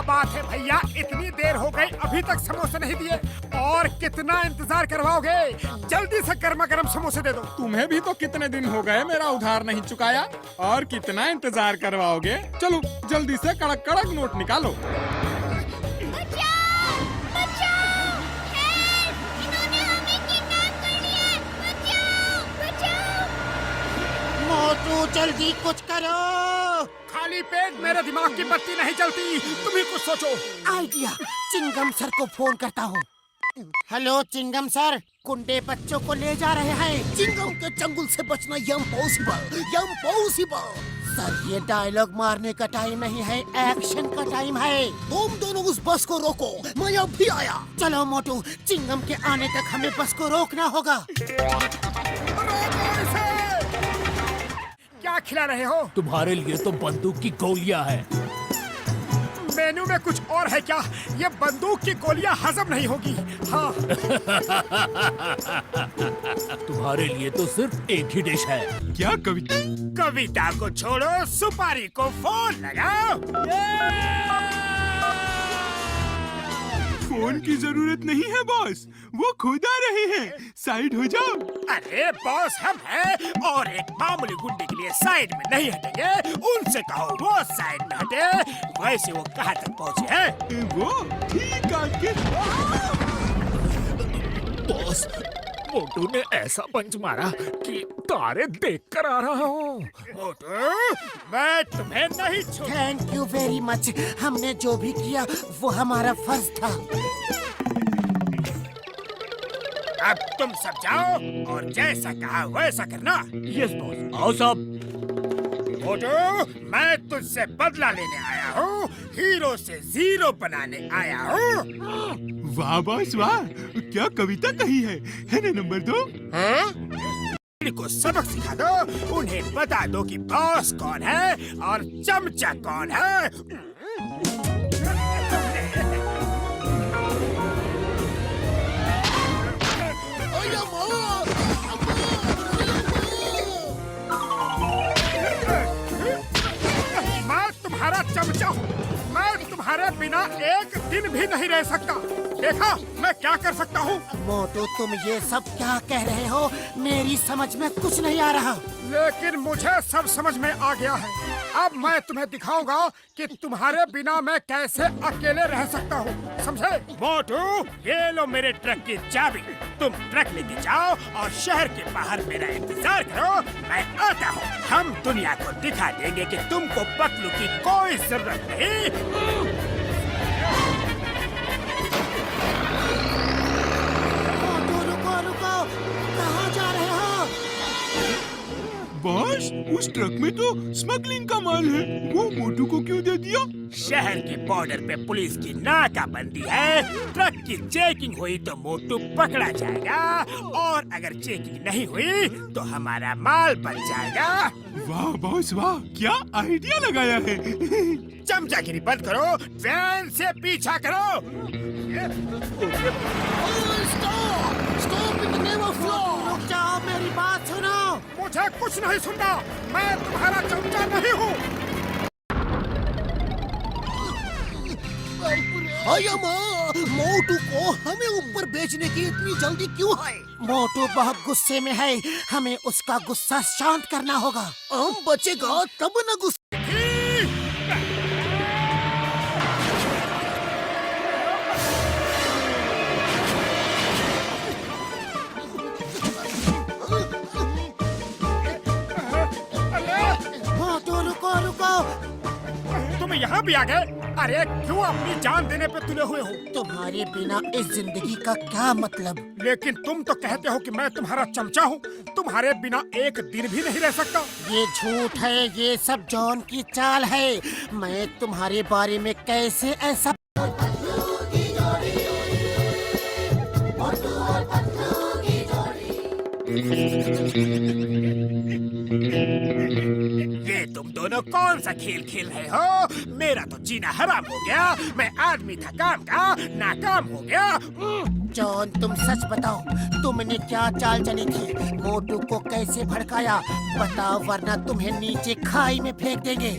बात है भैया, इतनी देर हो गई अभी तक समोसे नहीं दिए। और कितना इंतजार करवाओगे? जल्दी से गर्मा गर्म समोसे दे दो। तुम्हें भी तो कितने दिन हो गए मेरा उधार नहीं चुकाया, और कितना इंतजार करवाओगे? चलो जल्दी से कड़क कड़क नोट निकालो। बचाओ! बचाओ! हेल्प! इन्होंने हमें किडनैप कर लिया है! बचाओ! बचाओ! मोटू जल्दी कुछ करो। खाली पेट मेरे दिमाग की बत्ती नहीं चलती, तुम ही कुछ सोचो। आइडिया, चिंगम सर को फोन करता हूँ। हेलो चिंगम सर, गुंडे बच्चों को ले जा रहे हैं। चिंगम के चंगुल से बचना इम्पॉसिबल, इम्पॉसिबल। सर ये डायलॉग मारने का टाइम नहीं है, एक्शन का टाइम है। तुम दोनों उस बस को रोको, मैं अब भी आया। चलो मोटू, चिंगम के आने तक हमें बस को रोकना होगा। क्या खिला रहे हो? तुम्हारे लिए तो बंदूक की गोलियां हैं। मेनू में कुछ और है क्या? ये बंदूक की गोलियां हजम नहीं होगी। हाँ। तुम्हारे लिए तो सिर्फ एक ही डिश है। क्या कविता? कविता को छोड़ो, सुपारी को फोन लगाओ। फोन की जरूरत नहीं है बॉस, वो खुद आ रहे हैं। साइड हो जाओ। अरे बॉस हम हैं, और एक मामूली गुंडे के लिए साइड में नहीं हटेंगे। उनसे कहो वो साइड में हटे। वैसे वो कहाँ तक पहुँचे हैं? वो ठीक आके। बॉस, मोटू ने ऐसा पंच मारा कि तारे देखकर आ रहा हूँ। मोटू, मैं तुम्हें नहीं छोड़। Thank you very much. हमने जो भी किया वो हमारा फर्ज था। अब तुम सब जाओ और जैसा कहा वैसा करना। Yes boss. आओ सब। मोटू, मैं तुझसे बदला लेने आया हूँ, हीरो से जीरो बनाने आया हूँ। वाह बॉस वाह, क्या कविता कही है ना? नंबर 2 को सबक सिखा दो, उन्हें बता दो कि बॉस कौन है और चमचा कौन है। मैं तुम्हारा चमचा हूँ, मैं तुम्हारे बिना एक दिन भी नहीं रह सकता। देखा मैं क्या कर सकता हूँ? मोटू तुम ये सब क्या कह रहे हो? मेरी समझ में कुछ नहीं आ रहा। लेकिन मुझे सब समझ में आ गया है। अब मैं तुम्हें दिखाऊंगा कि तुम्हारे बिना मैं कैसे अकेले रह सकता हूँ, समझे? मोटू, ये लो मेरे ट्रक की चाबी। तुम ट्रक लेके जाओ और शहर के बाहर मेरा इंतजार करो, मैं आता हूँ। हम दुनिया को दिखा देंगे कि तुमको पतलू की कोई जरूरत नहीं। रुको रुको, कहाँ जा रहे हो? बॉस, उस ट्रक में तो स्मगलिंग का माल है, वो मोटू को क्यों दे दिया? शहर के बॉर्डर पे पुलिस की नाकाबंदी है। ट्रक की चेकिंग हुई तो मोटू पकड़ा जाएगा, और अगर चेकिंग नहीं हुई तो हमारा माल बच जाएगा। वाह बॉस वाह, क्या आइडिया लगाया है। चमचागिरी बंद करो, वैन से पीछा करो। रुक जाओ, मेरी बात सुनो। मुझे कुछ नहीं सुनना, मैं तुम्हारा चमचा नहीं हूँ। मोटू को हमें ऊपर बेचने की इतनी जल्दी क्यों है? मोटू बहुत गुस्से में है, हमें उसका गुस्सा शांत करना होगा। हम बचेगा तब न गुस्सा। मोटू रुको रुको, तुम यहाँ भी आ गए? अरे क्यों अपनी जान देने पे तुले हुए हो? तुम्हारे बिना इस जिंदगी का क्या मतलब? लेकिन तुम तो कहते हो कि मैं तुम्हारा चमचा हूँ, तुम्हारे बिना एक दिन भी नहीं रह सकता। ये झूठ है, ये सब जॉन की चाल है। मैं तुम्हारे बारे में कैसे ऐसा ये तुम दोनों कौन सा खेल खेल रहे हो? मेरा तो जीना हराम हो गया। मैं आदमी था काम का, नाकाम हो गया। जॉन तुम सच बताओ, तुमने क्या चाल चली थी? मोटू को कैसे भड़काया? बताओ वरना तुम्हें नीचे खाई में फेंक देंगे।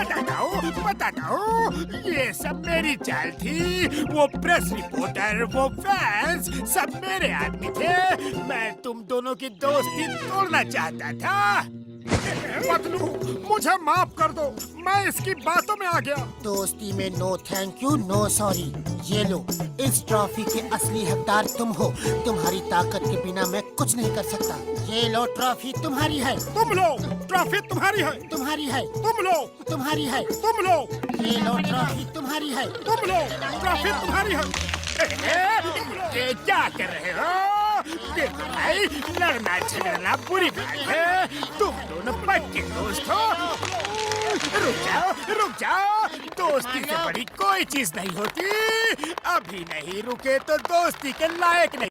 बताता हूँ, ये सब मेरी चाल थी। वो प्रेस रिपोर्टर, वो फैंस, सब मेरे आदमी थे। मैं तुम दोनों की दोस्ती तोड़ना चाहता था। बदलू, मुझे माफ कर दो, मैं इसकी बातों में आ गया। दोस्ती में no thank you, no sorry. ये लो, इस ट्रॉफी के असली हकदार तुम हो। तुम्हारी ताकत के बिना मैं कुछ नहीं कर सकता। ये लो, ट्रॉफी तुम्हारी है। तुम लो, ट्रॉफी तुम्हारी है। तुम्हारी है। तुम लो, तुम्हारी है। तुम लो, ये लो, ट्रॉफी तुम्हारी है। तुम लो, ट्रॉफी तुम्हारी है। ये क्या कर रहे हो? देखो भाई, लड़ना झगड़ना बुरी बात है। तुम दोनों पक्के दोस्त हो। रुक जाओ। दोस्ती से बड़ी कोई चीज नहीं होती। अभी नहीं रुके तो दोस्ती के लायक नहीं